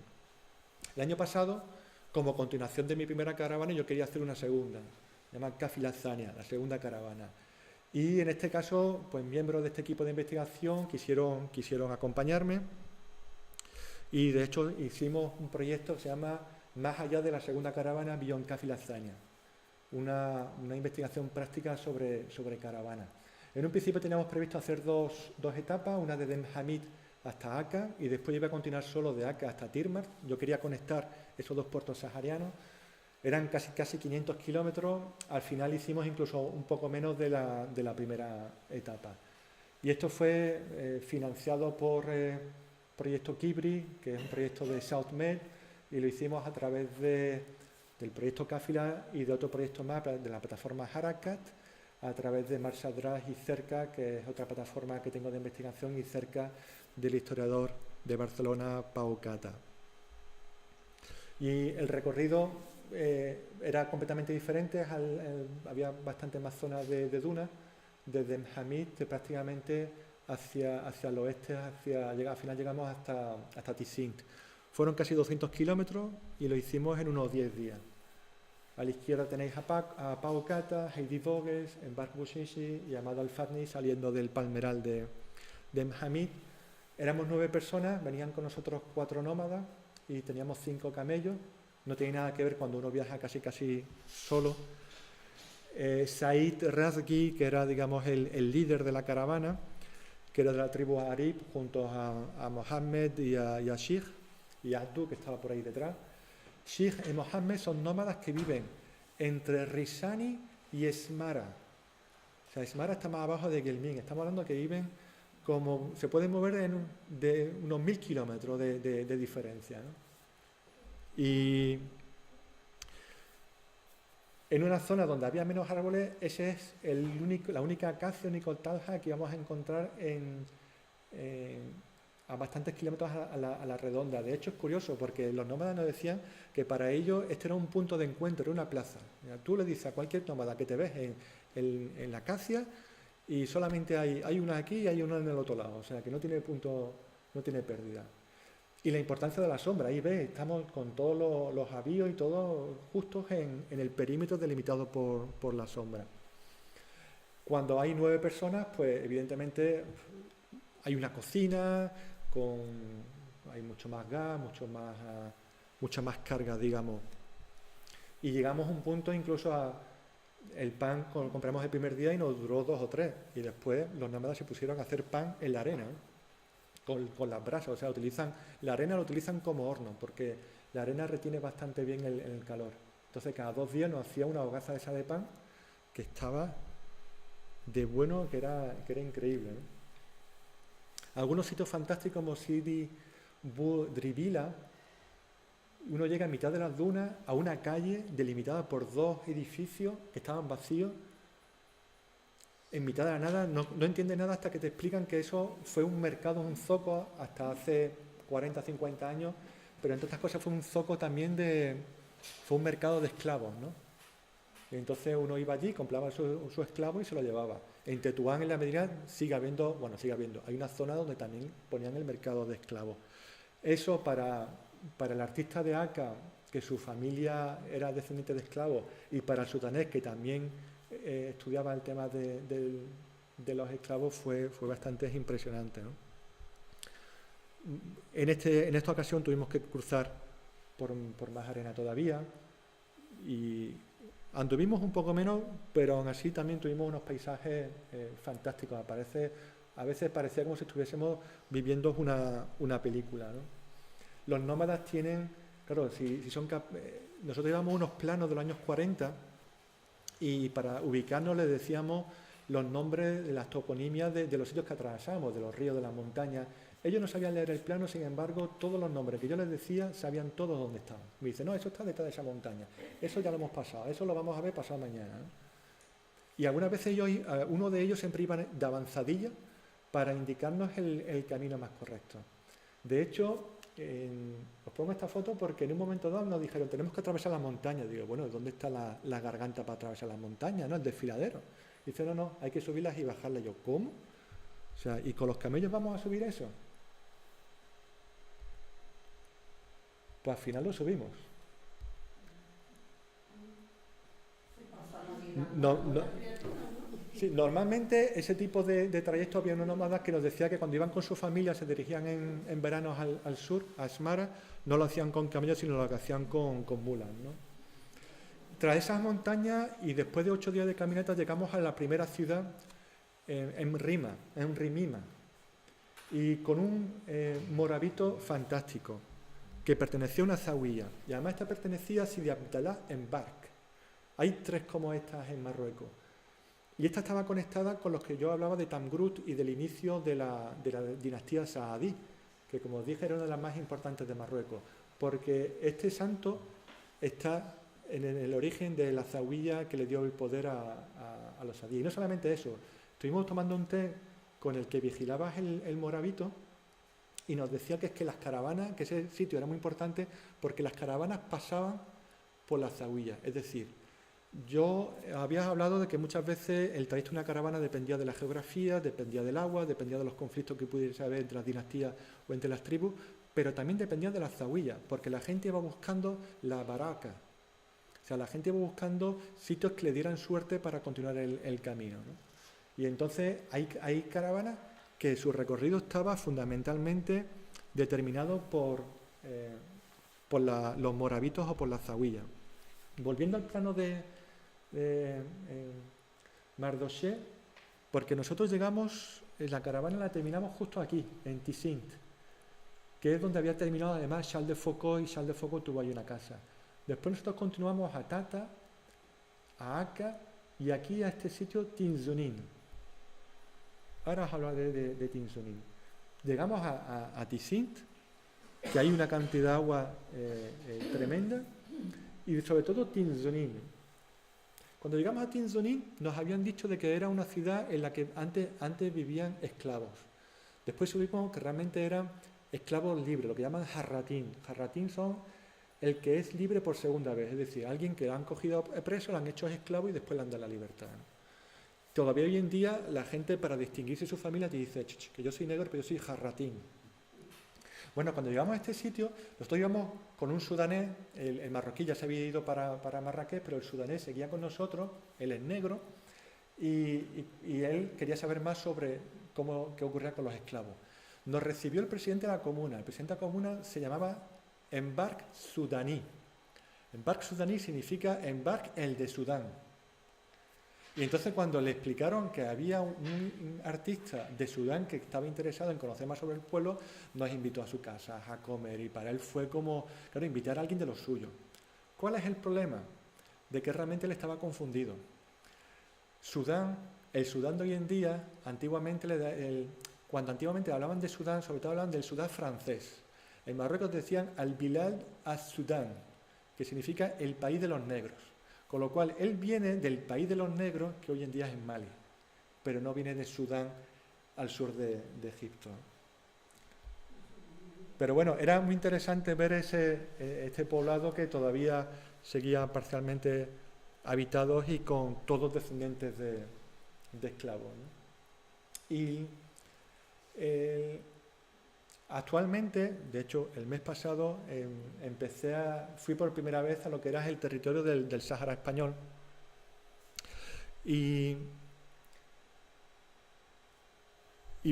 El año pasado, como continuación de mi primera caravana, yo quería hacer una segunda. se llama Kafila Thania, la segunda caravana. Y en este caso, pues miembros de este equipo de investigación quisieron acompañarme y de hecho hicimos un proyecto que se llama Más allá de la segunda caravana, Beyond Kafila Thania, una investigación práctica sobre caravanas. En un principio teníamos previsto hacer dos etapas, una de Dem Hamid hasta Aka y después iba a continuar solo de Aka hasta Tirmar. Yo quería conectar esos dos puertos saharianos. Eran casi 500 kilómetros, al final hicimos incluso un poco menos de la primera etapa. Y esto fue financiado por Proyecto Kibri, que es un proyecto de SouthMed, y lo hicimos a través del proyecto Kafila y de otro proyecto más, de la plataforma Harakat, a través de Marsadras y Cerca, que es otra plataforma que tengo de investigación, y cerca del historiador de Barcelona, Pau Cata. Y el recorrido era completamente diferente, había bastante más zonas de dunas, desde Hamid prácticamente hacia el oeste, al final llegamos hasta Tisint. Fueron casi 200 kilómetros y lo hicimos en unos 10 días. A la izquierda tenéis a Pau Cata, Heidi Voges, Embark Bouchichi y Amado Al-Fatni saliendo del palmeral de Hamid. Éramos 9 personas, venían con nosotros 4 nómadas y teníamos 5 camellos. No tiene nada que ver cuando uno viaja casi solo. Said Razgi, que era, digamos, el líder de la caravana, que era de la tribu Arib, junto a Mohammed y a Sheikh, y a Abdu, que estaba por ahí detrás. Sheikh y Mohammed son nómadas que viven entre Risani y Esmara. O sea, Esmara está más abajo de Gelmin. Estamos hablando que viven como... se pueden mover de unos 1000 kilómetros de diferencia, ¿no? Y en una zona donde había menos árboles, ese es la única acacia, único talja que íbamos a encontrar a bastantes kilómetros a la redonda. De hecho, es curioso porque los nómadas nos decían que para ellos este era un punto de encuentro, era una plaza. Tú le dices a cualquier nómada que te ves en la acacia y solamente hay una aquí y hay una en el otro lado, o sea que no tiene pérdida. Y la importancia de la sombra, ahí ves, estamos con todos los avíos y todo justos en el perímetro delimitado por la sombra. Cuando hay 9 personas, pues evidentemente hay una cocina, hay mucho más gas, mucha más carga, digamos. Y llegamos a un punto incluso el pan lo compramos el primer día y nos duró 2 o 3. Y después los nómadas se pusieron a hacer pan en la arena, ¿no? Con las brasas, o sea, la arena la utilizan como horno, porque la arena retiene bastante bien el calor. Entonces cada 2 días nos hacía una hogaza esa de pan que estaba de bueno, que era increíble, ¿no? Algunos sitios fantásticos como Sidi Bou Dribila, uno llega a mitad de las dunas a una calle delimitada por 2 edificios que estaban vacíos, en mitad de la nada, no entiendes nada hasta que te explican que eso fue un mercado, un zoco, hasta hace 40, 50 años, pero entre otras cosas fue un zoco también fue un mercado de esclavos, ¿no? Y entonces uno iba allí, compraba su esclavo y se lo llevaba. En Tetuán, en la Medina, sigue habiendo, hay una zona donde también ponían el mercado de esclavos. Eso para el artista de Aka, que su familia era descendiente de esclavos, y para el sutanés, que también estudiaba el tema de los esclavos, fue bastante impresionante, ¿no? En esta ocasión tuvimos que cruzar por más arena todavía y anduvimos un poco menos, pero aún así también tuvimos unos paisajes fantásticos. A veces parecía como si estuviésemos viviendo una película, ¿no? Los nómadas tienen, claro, nosotros llevamos unos planos de los años 40 y para ubicarnos les decíamos los nombres de las toponimias de los sitios que atravesamos, de los ríos, de las montañas. Ellos no sabían leer el plano, sin embargo, todos los nombres que yo les decía sabían todos dónde estaban. Me dicen, no, eso está detrás de esa montaña, eso ya lo hemos pasado, eso lo vamos a ver pasado mañana, ¿no? Y algunas veces uno de ellos siempre iba de avanzadilla para indicarnos el camino más correcto. De hecho, os pongo esta foto porque en un momento dado nos dijeron, tenemos que atravesar las montañas. Digo, bueno, ¿dónde está la garganta para atravesar las montañas, ¿no? El desfiladero. Dice, no, hay que subirlas y bajarlas. Yo, ¿cómo? O sea, ¿y con los camellos vamos a subir eso? Pues al final lo subimos. Sí, normalmente ese tipo de trayectos había unos nómadas que nos decía que cuando iban con su familia se dirigían en veranos al sur, a Asmara, no lo hacían con camellos, sino lo que hacían con mulas, ¿no? Tras esas montañas y después de 8 días de caminata llegamos a la primera ciudad en Rimima, y con un morabito fantástico que pertenecía a una zahuía, y además esta pertenecía a Sidi Abdallah en Bark. Hay 3 como estas en Marruecos. Y esta estaba conectada con los que yo hablaba de Tamgrut y del inicio de la dinastía Saadí, que como os dije era una de las más importantes de Marruecos, porque este santo está en el origen de la zahuía que le dio el poder a los Saadí. Y no solamente eso, estuvimos tomando un té con el que vigilaba el morabito y nos decía que es que las caravanas, que ese sitio era muy importante porque las caravanas pasaban por la zahuía, es decir, yo había hablado de que muchas veces el trayecto de una caravana dependía de la geografía, dependía del agua, dependía de los conflictos que pudiese haber entre las dinastías o entre las tribus, pero también dependía de las zahuías, porque la gente iba buscando la baraka. O sea, la gente iba buscando sitios que le dieran suerte para continuar el camino, ¿no? Y entonces hay caravanas que su recorrido estaba fundamentalmente determinado por los morabitos o por las zahuías. Volviendo al plano de Mardoché, porque nosotros llegamos, la caravana la terminamos justo aquí, en Tisint, que es donde había terminado además Charles de Foucault, y Charles de Foucault tuvo ahí una casa. Después nosotros continuamos a Tata, a Aka y aquí a este sitio Tinzunin. Ahora os hablaré de Tinzunin. Llegamos a Tisint, que hay una cantidad de agua tremenda, y sobre todo Tinzunin. Cuando llegamos a Tinzunin nos habían dicho de que era una ciudad en la que antes vivían esclavos. Después supimos que realmente eran esclavos libres, lo que llaman jarratín. Jarratín son el que es libre por segunda vez, es decir, alguien que lo han cogido preso, lo han hecho esclavo y después le han dado la libertad. Todavía hoy en día la gente, para distinguirse de su familia, te dice que yo soy negro, pero yo soy jarratín. Bueno, cuando llegamos a este sitio, nosotros íbamos con un sudanés, el marroquí ya se había ido para Marrakech, pero el sudanés seguía con nosotros, él es negro, y él quería saber más sobre qué ocurría con los esclavos. Nos recibió el presidente de la comuna. El presidente de la comuna se llamaba Embark Sudaní. Embark Sudaní significa Embark el de Sudán. Y entonces cuando le explicaron que había un artista de Sudán que estaba interesado en conocer más sobre el pueblo, nos invitó a su casa a comer, y para él fue como, claro, invitar a alguien de los suyos. ¿Cuál es el problema? De que realmente él estaba confundido. Sudán, el Sudán de hoy en día, cuando antiguamente hablaban de Sudán, sobre todo hablaban del Sudán francés. En Marruecos decían al-Bilad as-Sudán, que significa el país de los negros. Con lo cual, él viene del país de los negros, que hoy en día es en Mali, pero no viene de Sudán al sur de Egipto. Pero bueno, era muy interesante ver este poblado que todavía seguía parcialmente habitados y con todos descendientes de esclavos, ¿no? Y actualmente, de hecho, el mes pasado fui por primera vez a lo que era el territorio del Sáhara español. Y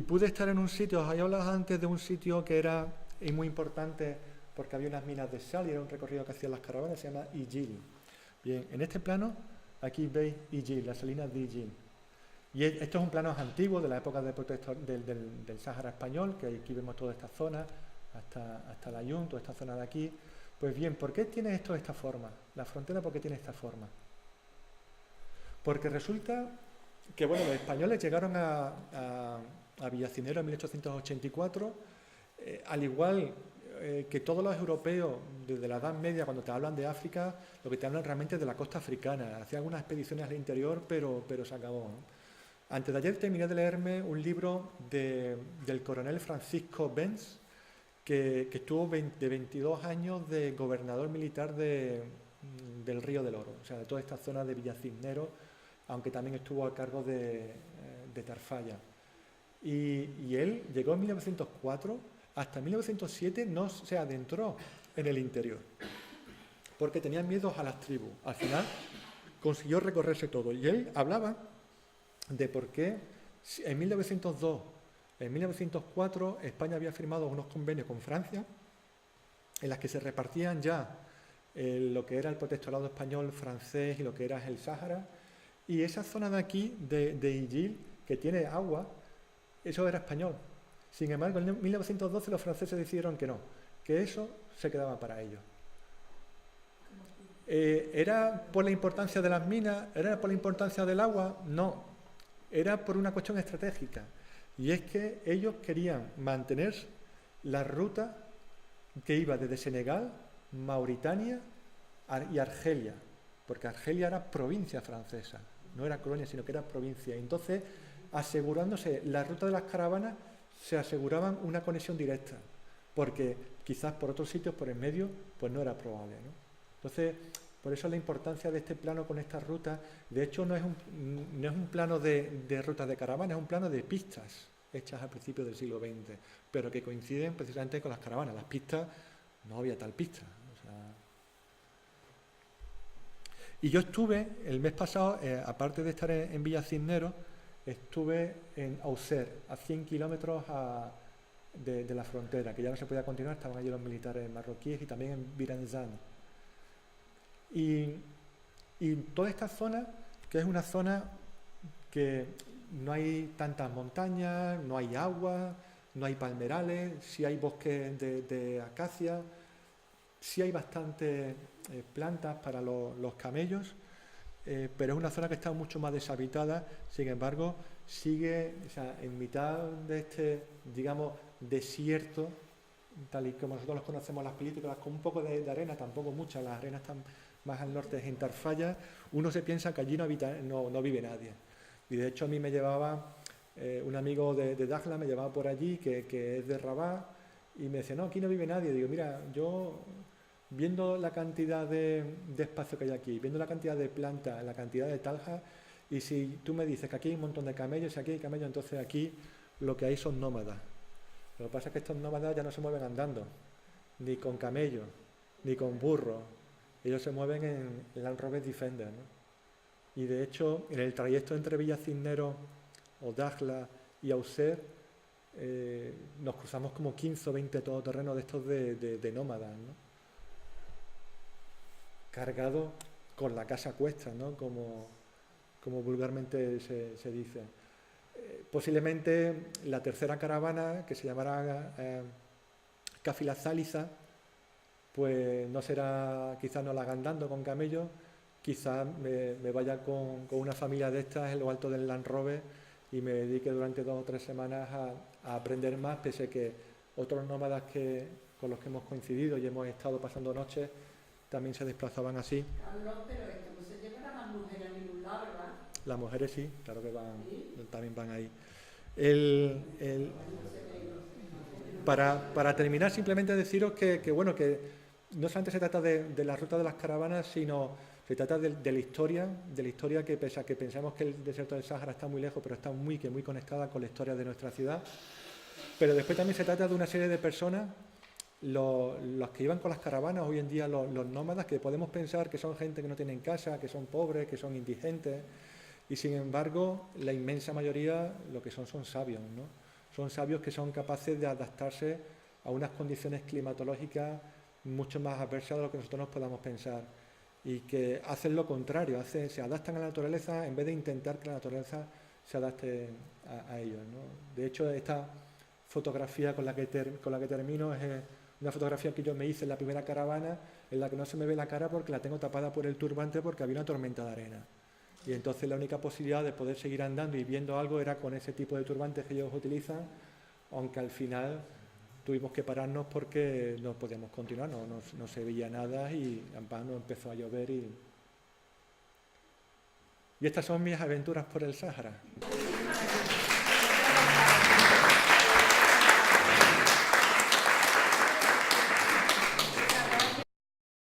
pude estar en un sitio, os había hablado antes de un sitio que era muy importante porque había unas minas de sal y era un recorrido que hacían las caravanas, se llama Ijil. Bien, en este plano, aquí veis Ijil, las salinas de Ijil. Y esto es un plano antiguo de la época del Sáhara español, que aquí vemos toda esta zona, hasta la Yun, toda esta zona de aquí. Pues bien, ¿por qué tiene esto esta forma? La frontera, ¿por qué tiene esta forma? Porque resulta que, bueno, los españoles llegaron a Villacinero en 1884, al igual que todos los europeos desde la Edad Media, cuando te hablan de África, lo que te hablan realmente es de la costa africana. Hacían algunas expediciones al interior, pero se acabó, ¿no? Antes de ayer terminé de leerme un libro del coronel Francisco Benz, que estuvo de 22 años de gobernador militar del Río del Oro, o sea, de toda esta zona de Villacinero, aunque también estuvo a cargo de Tarfaya. Y él llegó en 1904, hasta 1907 no se adentró en el interior, porque tenían miedo a las tribus. Al final consiguió recorrerse todo. Y él hablaba de por qué en 1902, en 1904, España había firmado unos convenios con Francia en las que se repartían ya lo que era el protectorado español, francés y lo que era el Sáhara. Y esa zona de aquí, de Ijil, que tiene agua, eso era español. Sin embargo, en 1912 los franceses decidieron que no, que eso se quedaba para ellos. ¿Era por la importancia de las minas? ¿Era por la importancia del agua? No, era por una cuestión estratégica. Y es que ellos querían mantener la ruta que iba desde Senegal, Mauritania y Argelia, porque Argelia era provincia francesa, no era colonia, sino que era provincia. Entonces, asegurándose la ruta de las caravanas, se aseguraban una conexión directa, porque quizás por otros sitios, por en medio, pues no era probable, ¿no? Entonces, por eso la importancia de este plano con estas rutas. De hecho, no es un plano de rutas de caravanas, es un plano de pistas hechas a principios del siglo XX, pero que coinciden precisamente con las caravanas. Las pistas, no había tal pista. O sea. Y yo estuve, el mes pasado, aparte de estar en Villa Cisneros, estuve en Auxerre, a 100 kilómetros de la frontera, que ya no se podía continuar, estaban allí los militares marroquíes, y también en Viranzán. Y toda esta zona, que es una zona que no hay tantas montañas, no hay agua, no hay palmerales, sí hay bosques de acacia, sí hay bastantes plantas para los camellos, pero es una zona que está mucho más deshabitada. Sin embargo, sigue, o sea, en mitad de este, digamos, desierto, tal y como nosotros los conocemos las películas, con un poco de arena, tampoco mucha, las arenas están más al norte, en Tarfaya, uno se piensa que allí no vive nadie. Y de hecho a mí me llevaba un amigo de Dakhla, me llevaba por allí, que es de Rabat, y me decía, no, aquí no vive nadie. Digo, mira, yo viendo la cantidad de espacio que hay aquí, viendo la cantidad de plantas, la cantidad de taljas, y si tú me dices que aquí hay un montón de camellos, y aquí hay camellos, entonces aquí lo que hay son nómadas. Lo que pasa es que estos nómadas ya no se mueven andando, ni con camellos, ni con burros. Ellos se mueven en Land Rover Defender, ¿no? Y de hecho, en el trayecto entre Villa Cisneros o Dakhla y Auxerre, nos cruzamos como 15 o 20 todoterrenos de estos de nómadas, ¿no? Cargados con la casa a cuestas, ¿no? Como vulgarmente se dice. Posiblemente la tercera caravana, que se llamará Kafila Thalitha, pues no será, quizás no la haga andando con camellos, quizás me vaya con una familia de estas en lo alto del Land Rover y me dedique durante 2 o 3 semanas a aprender más, pese a que otros nómadas con los que hemos coincidido y hemos estado pasando noches también se desplazaban así. Carlos, pero esto no se llevará a las mujeres a ningún lado, ¿verdad? Las mujeres sí, claro que van, ¿sí? También van ahí. Para terminar, simplemente deciros que bueno, que no solamente se trata de la ruta de las caravanas, sino se trata de la historia que, pese a que pensamos que el desierto del Sáhara está muy lejos, pero está muy conectada con la historia de nuestra ciudad. Pero después también se trata de una serie de personas, los que iban con las caravanas, hoy en día los nómadas, que podemos pensar que son gente que no tienen casa, que son pobres, que son indigentes, y sin embargo la inmensa mayoría lo que son sabios, ¿no? Son sabios que son capaces de adaptarse a unas condiciones climatológicas mucho más adversas de lo que nosotros nos podamos pensar, y que hacen lo contrario, se adaptan a la naturaleza en vez de intentar que la naturaleza se adapte a ellos, ¿no? De hecho, esta fotografía con la que termino es una fotografía que yo me hice en la primera caravana, en la que no se me ve la cara porque la tengo tapada por el turbante porque había una tormenta de arena. Y entonces la única posibilidad de poder seguir andando y viendo algo era con ese tipo de turbantes que ellos utilizan, aunque al final tuvimos que pararnos porque no podíamos continuar, no se veía nada y no empezó a llover. Y estas son mis aventuras por el Sáhara.